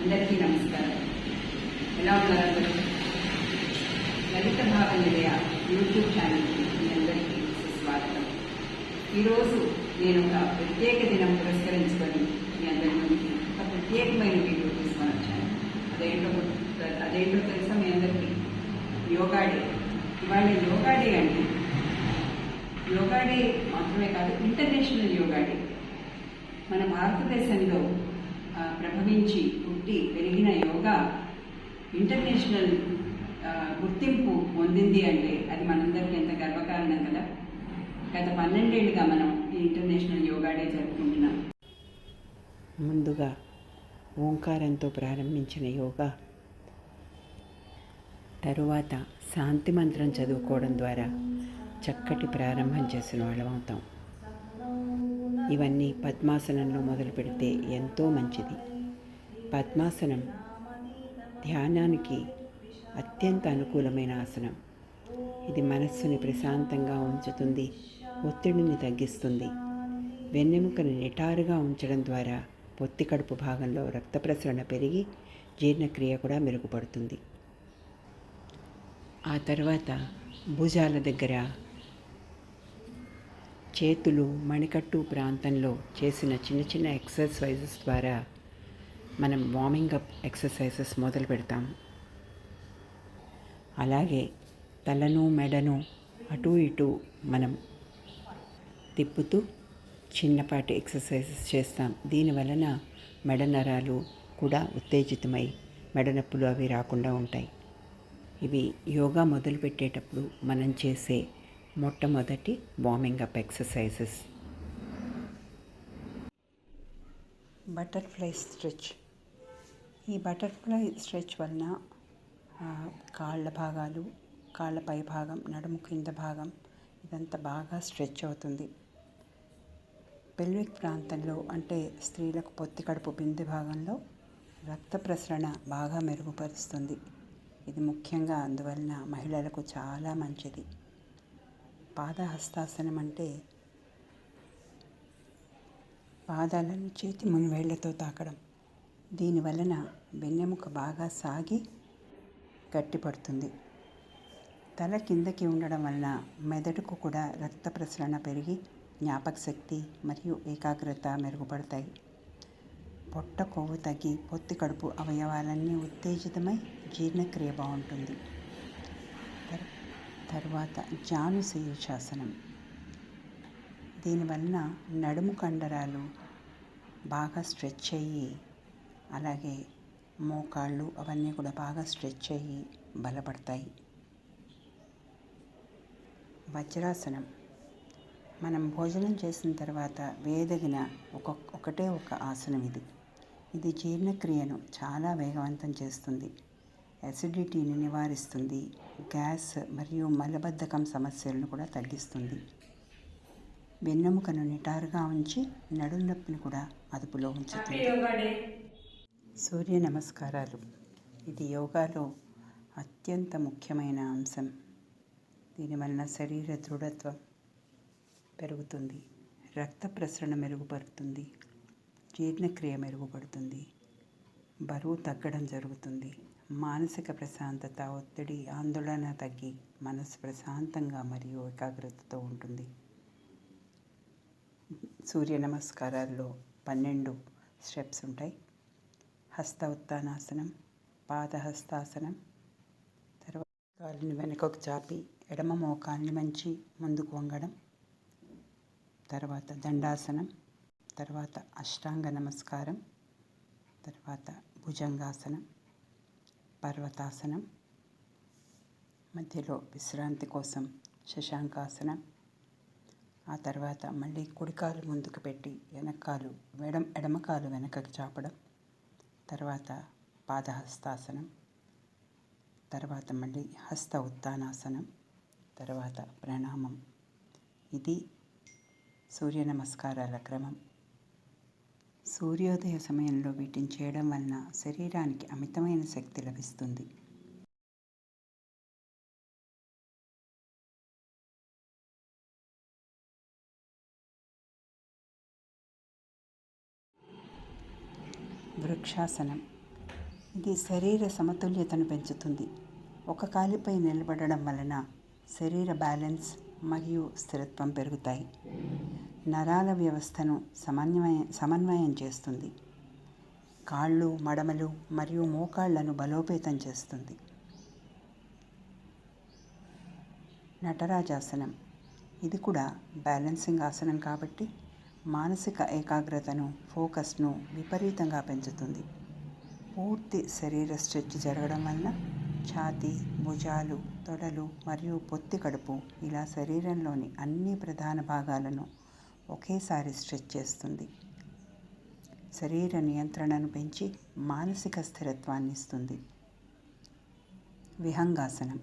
అందరికీ నమస్కారం. ఎలా ఉన్నారు అందరూ? లలిత భావ నిలయ యూట్యూబ్ ఛానల్కి మీ అందరికీ సుస్వాగతం. ఈరోజు నేను ఒక ప్రత్యేక దినం పురస్కరించుకొని మీ అందరి ముందుకి ఒక ప్రత్యేకమైన వీడియో తీసుకొని వచ్చాను. అదేంటో తెలుసా మీ అందరికీ? యోగా డే. ఇవాళ యోగా డే అంటే యోగా డే మాత్రమే కాదు, ఇంటర్నేషనల్ యోగా డే. మన భారతదేశంలో ప్రభవించి పుట్టి పెరిగిన యోగా ఇంటర్నేషనల్ గుర్తింపు పొందింది అంటే అది మనందరికీ ఎంత గర్వకారణం కదా. గత 12 ఏళ్ళుగా మనం ఈ ఇంటర్నేషనల్ యోగా డే జరుపుకుంటున్నాం. ముందుగా ఓంకారంతో ప్రారంభించిన యోగా, తరువాత శాంతి మంత్రం చదువుకోవడం ద్వారా చక్కటి ప్రారంభం చేసిన వాళ్ళం అవుతాం. ఇవన్నీ పద్మాసనంలో మొదలు పెడితే ఎంతో మంచిది. పద్మాసనం ధ్యానానికి అత్యంత అనుకూలమైన ఆసనం. ఇది మనస్సుని ప్రశాంతంగా ఉంచుతుంది, ఒత్తిడిని తగ్గిస్తుంది. వెన్నెముకను నిటారుగా ఉంచడం ద్వారా పొత్తి కడుపు భాగంలో రక్త ప్రసరణ పెరిగి జీర్ణక్రియ కూడా మెరుగుపడుతుంది. ఆ తర్వాత భుజాల దగ్గర, చేతులు, మణికట్టు ప్రాంతంలో చేసిన చిన్న చిన్న ఎక్సర్సైజెస్ ద్వారా మనం వార్మింగ్ అప్ ఎక్సర్సైజెస్ మొదలు పెడతాం. అలాగే తలను, మెడను అటు ఇటు మనం తిప్పుతూ చిన్నపాటి ఎక్సర్సైజెస్ చేస్తాం. దీనివలన మెడ నరాలు కూడా ఉత్తేజితమై మెడ నొప్పులు అవి రాకుండా ఉంటాయి. ఇవి యోగా మొదలు పెట్టేటప్పుడు మనం చేసే మొట్టమొదటి warming up exercises. Butterfly stretch. ఈ బటర్ఫ్లై స్ట్రెచ్ వలన కాళ్ళ భాగాలు, కాళ్ళ పై భాగం, నడుము కింద భాగం ఇదంతా బాగా స్ట్రెచ్ అవుతుంది. పెల్విక్ ప్రాంతంలో అంటే స్త్రీలకు పొత్తి కడుపు బిందు భాగంలో రక్త ప్రసరణ బాగా మెరుగుపరుస్తుంది. ఇది ముఖ్యంగా అందువలన మహిళలకు చాలా మంచిది. పాదహస్తాసనం అంటే పాదాలను చేతి మునివేళ్లతో తాకడం. దీనివలన వెన్నెముక బాగా సాగి గట్టిపడుతుంది. తల కిందకి ఉండడం వలన మెదడుకు కూడా రక్త ప్రసరణ పెరిగి జ్ఞాపక శక్తి మరియు ఏకాగ్రత మెరుగుపడతాయి. పొట్ట కొవ్వు తగ్గి పొత్తి కడుపు అవయవాలన్నీ ఉత్తేజితమై జీర్ణక్రియ బాగుంటుంది. తర్వాత జాను శీర్షాసనం. దీనివలన నడుము కండరాలు బాగా స్ట్రెచ్ అయ్యి, అలాగే మోకాళ్ళు అవన్నీ కూడా బాగా స్ట్రెచ్ అయ్యి బలపడతాయి. వజ్రాసనం. మనం భోజనం చేసిన తర్వాత వేదగిన ఒకటే ఒక ఆసనం ఇది. ఇది జీర్ణక్రియను చాలా వేగవంతం చేస్తుంది, యాసిడిటీని నివారిస్తుంది, గ్యాస్ మరియు మలబద్ధకం సమస్యలను కూడా తగ్గిస్తుంది. వెన్నెముకను నిటారుగా ఉంచి నడుము నొప్పిని కూడా అదుపులో ఉంచుతుంది. సూర్య నమస్కారాలు. ఇది యోగాలో అత్యంత ముఖ్యమైన అంశం. దీనివలన శరీర దృఢత్వం పెరుగుతుంది, రక్త ప్రసరణ మెరుగుపడుతుంది, జీర్ణక్రియ మెరుగుపడుతుంది, బరువు తగ్గడం జరుగుతుంది. మానసిక ప్రశాంతత, ఒత్తిడి, ఆందోళన తగ్గి మనసు ప్రశాంతంగా మరియు ఏకాగ్రతతో ఉంటుంది. సూర్య నమస్కారాల్లో 12 స్టెప్స్ ఉంటాయి. హస్త ఉత్తానాసనం, పాదహస్తాసనం, తర్వాత కాలుని వెనుకకు చాపి ఎడమ మోకాల్ని మంచి ముందుకు వంగడం, తర్వాత దండాసనం, తర్వాత అష్టాంగ నమస్కారం, తర్వాత భుజంగాసనం, పర్వతాసనం, మధ్యలో విశ్రాంతి కోసం శశాంకాసనం. ఆ తర్వాత మళ్ళీ కుడికాలు ముందుకు పెట్టి వెనకాలు ఎడమకాలు వెనకకి చాపడం, తర్వాత పాదహస్తాసనం, తర్వాత మళ్ళీ హస్త ఉత్తానాసనం, తర్వాత ప్రణామం. ఇది సూర్య నమస్కారాల క్రమం. సూర్యోదయ సమయంలో వీటిని చేయడం వలన శరీరానికి అమితమైన శక్తి లభిస్తుంది. వృక్షాసనం. ఇది శరీర సమతుల్యతను పెంచుతుంది. ఒక కాలిపై నిలబడడం వలన శరీర బ్యాలెన్స్ మరియు స్థిరత్వం పెరుగుతాయి. నరాల వ్యవస్థను సమన్వయం చేస్తుంది. కాళ్ళు, మడమలు మరియు మోకాళ్లను బలోపేతం చేస్తుంది. నటరాజాసనం ఇది కూడా బ్యాలెన్సింగ్ ఆసనం కాబట్టి మానసిక ఏకాగ్రతను, ఫోకస్ను విపరీతంగా పెంచుతుంది. పూర్తి శరీర స్ట్రెచ్ జరగడం వలన ఛాతీ, భుజాలు, తొడలు మరియు పొత్తి కడుపు ఇలా శరీరంలోని అన్ని ప్రధాన భాగాలను ఒకేసారి స్ట్రెచ్ చేస్తుంది. శరీర నియంత్రణను పెంచి మానసిక స్థిరత్వాన్ని ఇస్తుంది. విహంగాసనం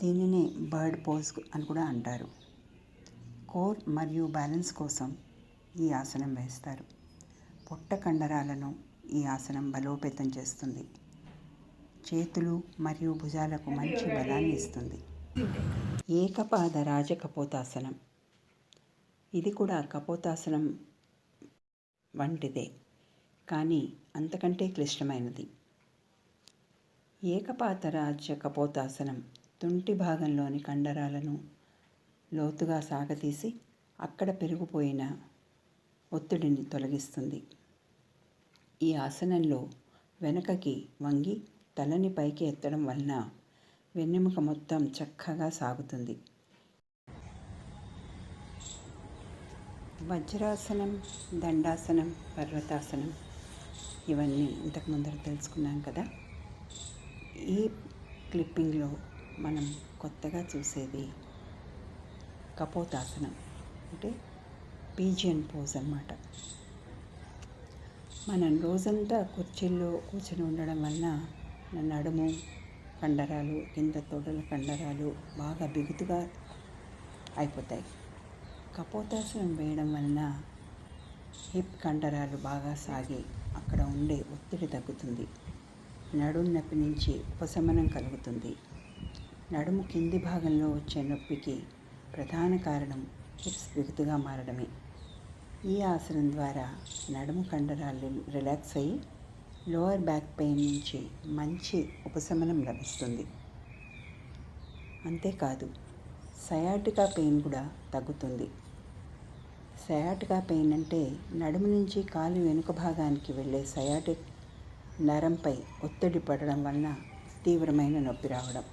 దీనిని బర్డ్ పోజ్ అని కూడా అంటారు. కోర్ మరియు బ్యాలెన్స్ కోసం ఈ ఆసనం వేస్తారు. పొట్ట కండరాలను ఈ ఆసనం బలోపేతం చేస్తుంది. చేతులు మరియు భుజాలకు మంచి బలాన్ని ఇస్తుంది. ఏకపాద రాజకపోతాసనం ఇది కూడా కపోతాసనం వంటిదే, కానీ అంతకంటే క్లిష్టమైనది. ఏకపాద రాజకపోతాసనం తుంటి భాగంలోని కండరాలను లోతుగా సాగతీసి అక్కడ పెరిగిపోయిన ఒత్తిడిని తొలగిస్తుంది. ఈ ఆసనంలో వెనుకకి వంగి తలని పైకి ఎత్తడం వలన వెన్నెముక మొత్తం చక్కగా సాగుతుంది. వజ్రాసనం, దండాసనం, పర్వతాసనం ఇవన్నీ ఇంతకు ముందర తెలుసుకున్నాం కదా. ఈ క్లిప్పింగ్లో మనం కొత్తగా చూసేది కపోతాసనం, అంటే పీజియన్ పోజ్ అన్నమాట. మనం రోజంతా కుర్చీల్లో కూర్చొని ఉండడం వలన నడుము కండరాలు, కింద తొడల కండరాలు బాగా బిగుతుగా అయిపోతాయి. కపోతాసనం వేయడం వలన హిప్ కండరాలు బాగా సాగి అక్కడ ఉండే ఒత్తిడి తగ్గుతుంది. నడుము నొప్పి నుంచి ఉపశమనం కలుగుతుంది. నడుము కింది భాగంలో వచ్చే నొప్పికి ప్రధాన కారణం హిప్స్ బిగుతుగా మారడమే. ఈ ఆసనం ద్వారా నడుము కండరాలు రిలాక్స్ అయ్యి లోవర్ బ్యాక్ పెయిన్ నుంచి మంచి ఉపశమనం లభిస్తుంది. అంతేకాదు సయాటికా పెయిన్ కూడా తగ్గుతుంది. సయాటికా పెయిన్ అంటే నడుము నుంచి కాలు వెనుక భాగానికి వెళ్ళే సయాటిక్ నరంపై ఒత్తిడి పడడం వలన తీవ్రమైన నొప్పి రావడం.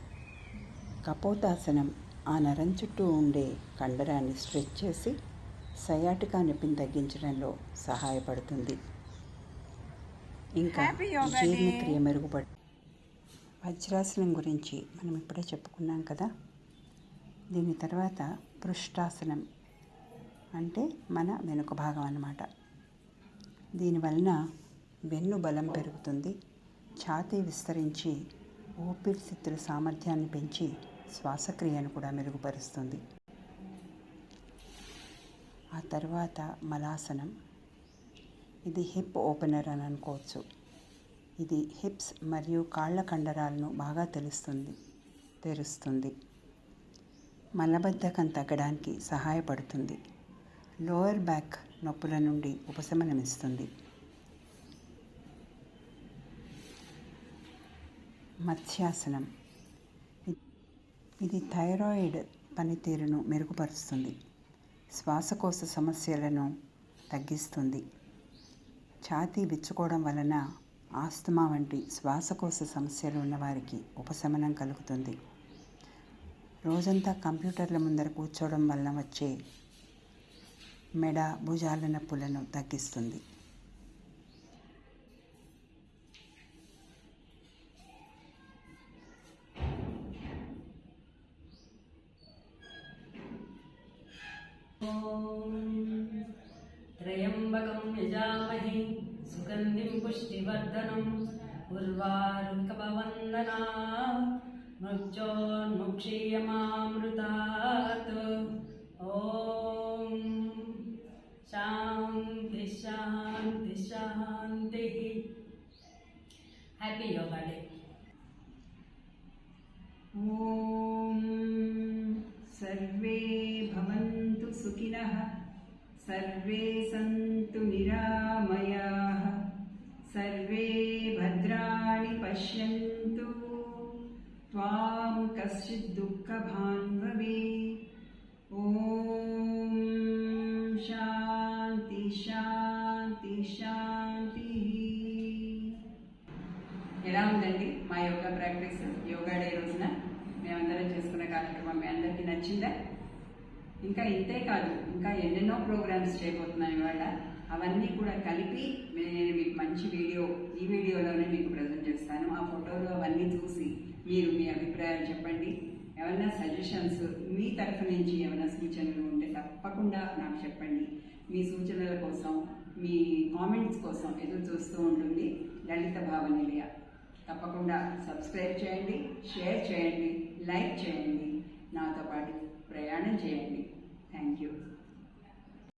కపోతాసనం ఆ నరం చుట్టూ ఉండే కండరాన్ని స్ట్రెచ్ చేసి సయాటికా నొప్పిని తగ్గించడంలో సహాయపడుతుంది. ఇంకా జీర్ణక్రియ మెరుగుపడు. వజ్రాసనం గురించి మనం ఇప్పుడే చెప్పుకున్నాం కదా. దీని తర్వాత పృష్ఠాసనం అంటే మన వెనుక భాగం అన్నమాట. దీనివలన వెన్ను బలం పెరుగుతుంది. ఛాతీ విస్తరించి ఊపిరితిత్తుల సామర్థ్యాన్ని పెంచి శ్వాసక్రియను కూడా మెరుగుపరుస్తుంది. ఆ తర్వాత మలాసనం. ఇది హిప్ ఓపెనర్ అని అనుకోవచ్చు. ఇది హిప్స్ మరియు కాళ్ళ కండరాలను బాగా తెరుస్తుంది. మలబద్ధకం తగ్గడానికి సహాయపడుతుంది. లోయర్ బ్యాక్ నొప్పుల నుండి ఉపశమనమిస్తుంది. మత్స్యాసనం. ఇది థైరాయిడ్ పనితీరును మెరుగుపరుస్తుంది. శ్వాసకోశ సమస్యలను తగ్గిస్తుంది. ఛాతీ విచ్చుకోవడం వలన ఆస్తమా వంటి శ్వాసకోశ సమస్యలు ఉన్నవారికి ఉపశమనం కలుగుతుంది. రోజంతా కంప్యూటర్ల ముందర కూర్చోవడం వలన వచ్చే మెడ, భుజాల నొప్పులను తగ్గిస్తుంది. త్రయంబకం యజామహే సుగంధిం పుష్టివర్ధనం ఉర్వారుకమవందనా మృత్యోన్ముక్షీయమామృతాత్. ఓం శాంతి శాంతి శాంతి. Happy yoga day. ఓం సర్వే భవంతు సుఖినః, సర్వే సంతు నిరామయాః, సర్వే భద్రా पश्यन्तु त्वां कश्चित् दुःखभान् भवेत्। ॐ शान्ति शान्ति शान्तिः। ఎలా ఉందండి మా యోగా ప్రాక్టీస్? యోగా డే రోజున మేమందరం చేసుకున్న కార్యక్రమం మీ అందరికీ నచ్చిందా? ఇంకా ఇంతే కాదు, ఇంకా ఎన్నెన్నో ప్రోగ్రామ్స్ చేయబోతున్నాం ఇవాళ. అవన్నీ కూడా కలిపి నేను మీకు మంచి ఈ వీడియోలోనే మీకు ప్రజెంట్ చేస్తాను. ఆ ఫోటోలు అవన్నీ చూసి మీరు మీ అభిప్రాయాలు చెప్పండి. ఏమైనా సజెషన్స్ మీ తరఫు నుంచి ఏమైనా సూచనలు ఉంటే తప్పకుండా నాకు చెప్పండి. మీ సూచనల కోసం, మీ కామెంట్స్ కోసం ఎదురు చూస్తూ ఉంటుంది లలిత భావనిలయ. తప్పకుండా సబ్స్క్రైబ్ చేయండి, షేర్ చేయండి, లైక్ చేయండి, నాతో పాటు ప్రయాణం చేయండి. Thank you.